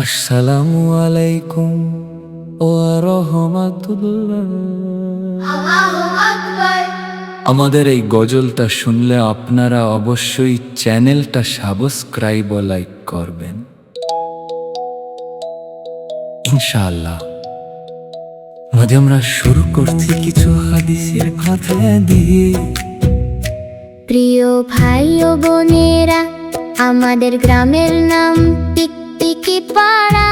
আসসালামু আলাইকুম ওয়া রাহমাতুল্লাহ। আমাদের এই গজলটা শুনলে আপনারা অবশ্যই চ্যানেলটা সাবস্ক্রাইব ও লাইক করবেন ইনশাআল্লাহ। আমরা শুরু করছি কিছু হাদিসের কথা দিয়ে। প্রিয় ভাই ও বোনেরা, আমাদের গ্রামের নাম টিকটিকি পাড়া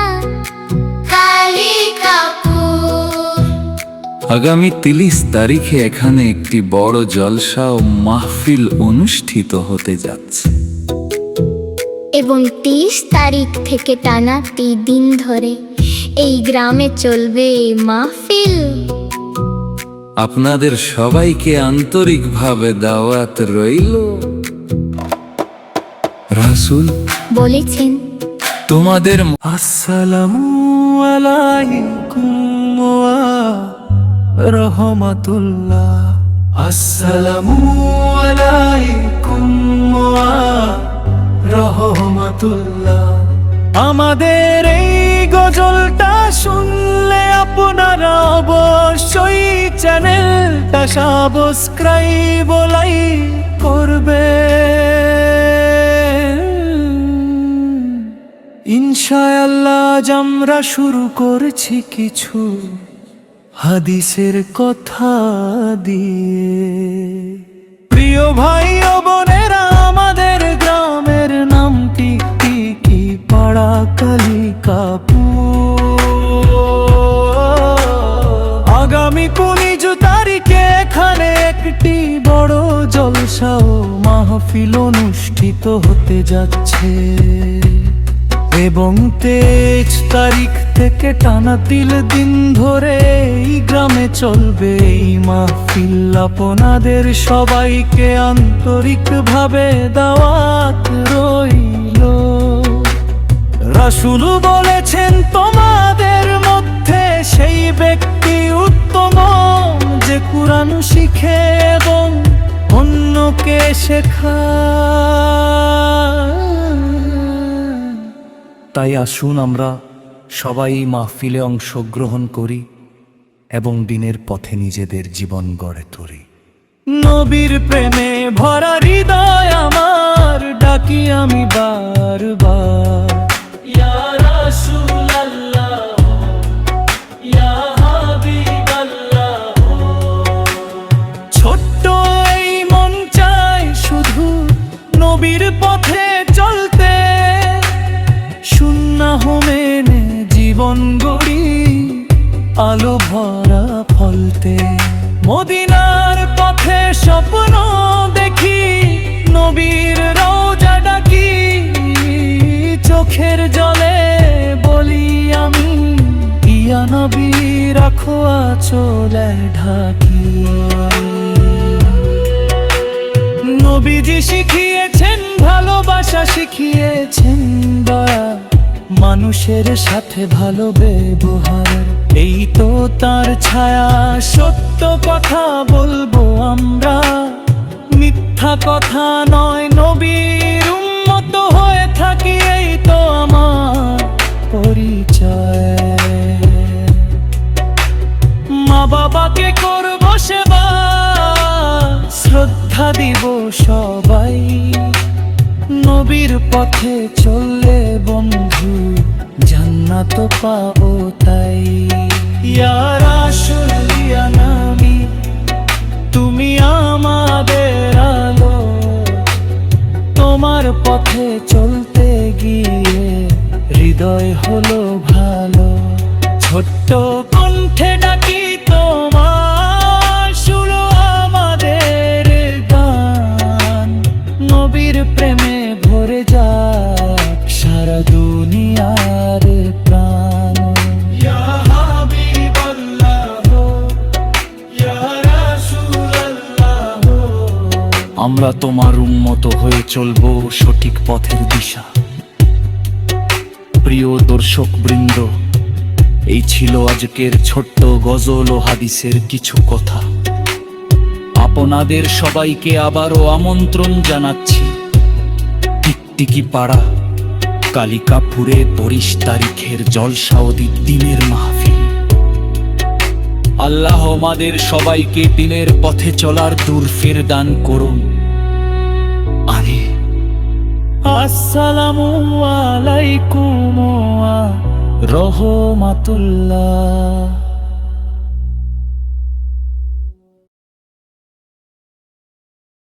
কালিকাপুর। আগামী 30 তারিখে এখানে একটি বড় জলসা ও মাহফিল অনুষ্ঠিত হতে যাচ্ছে এবং 30 তারিখ থেকে টানা 3 দিন ধরে এই গ্রামে চলবে এই মাহফিল। আপনাদের সবাইকে আন্তরিকভাবে দাওয়াত রইল। রাসূল বলেছেন, তোমাদের আসসালামু আলাইকুম ওয়া রাহমাতুল্লাহ। আসসালামু আলাইকুম ওয়া রাহমাতুল্লাহ। আমাদের এই গজলটা শুনলে আপনারা অবশ্যই চ্যানেলটা সাবস্ক্রাইব ও লাইক করবেন ইনশাআল্লাহ। আজ আমরা শুরু করেছি কিছু হাদিসের কথা দিয়ে। প্রিয় ভাই ও বোনেরা, আমাদের গ্রামের নাম টিকটিকি পাড়া কালিকাপুর। আগামী 19 তারিখে এখানে একটি বড় জলসা ও মাহফিল অনুষ্ঠিত হতে যাচ্ছে এবং 23 তারিখ থেকে টানা 3 দিন ধরে এই গ্রামে চলবে এই মাহফিল। আপনাদের সবাইকে আন্তরিকভাবে দাওয়াত রইল। রাসূল বলেছেন, তোমাদের মধ্যে সেই ব্যক্তি উত্তম যে কুরআন শিখে এবং অন্যকে শেখায়। তাই আসুন আমরা সবাই মাহফিলে অংশগ্রহণ করি এবং দিনের পথে নিজেদের জীবন গড়ে তুলি। নবীর প্রেমে ভরা হৃদয় আমার, ডাকি আমি বারবার, ইয়া রাসূলুল্লাহ, ইয়া হাবিবাল্লাহ। ছোট্ট এই মন চায় শুধু নবীর পথে চলতে, সুন্নাহ মেনে জীবন গড়ি আলো ভরা ফলতে। মদিনার পথে স্বপ্ন দেখি, নবীর রওজা ডাকি, চোখের জলে বলি আমি, ইয়া নবী রাখো আঁচলে ঢাকি। নবীজি শিখিয়েছেন ভালোবাসা, শিখিয়েছেন দয়া, মানুষের সাথে ভালো ব্যবহার। এই তো তার ছায়া, সত্য কথা বলবো আমরা, মিথ্যা কথা নয়। নবীর উম্মত হয়ে থাকি, এই তো আমার পরিচয়। মা বাবাকে করব সেবা, শ্রদ্ধা দিব সবাই। নবীর পথে চললে বন্ধু জান্নাত পাবো তাই। ইয়া রাসূল, ইয়া নবী, তুমি আমাদের আলো। তোমার পথে চলতে গিয়ে হৃদয় হলো ভালো। ছোট্ট কণ্ঠে ডাকি তোমার, শুনো আমাদের গান। নবীর প্রেমে ভরে যাক সারা দুনিয়ার প্রাণ। ইয়া হাবিবাল্লাহ, ইয়া রাসূলুল্লাহ। আমরা তোমার উম্মত হয়ে চলবো সঠিক পথের দিশা। প্রিয় দর্শক বৃন্দ, এই ছিল আজকের ছোট্ট গজল ও হাদিসের কিছু কথা। আপনাদের সবাইকে আবারও আমন্ত্রণ জানাচ্ছি টিকটিকি পাড়া কালিকাপুরে ৩০ তারিখের জলসা দিনের মাহফিল। আল্লাহ আমাদের সবাইকে দিনের পথে চলার দুরফির দান করুন, আমিন। আসসালামু আলাইকুম ওয়া রাহমাতুল্লাহ।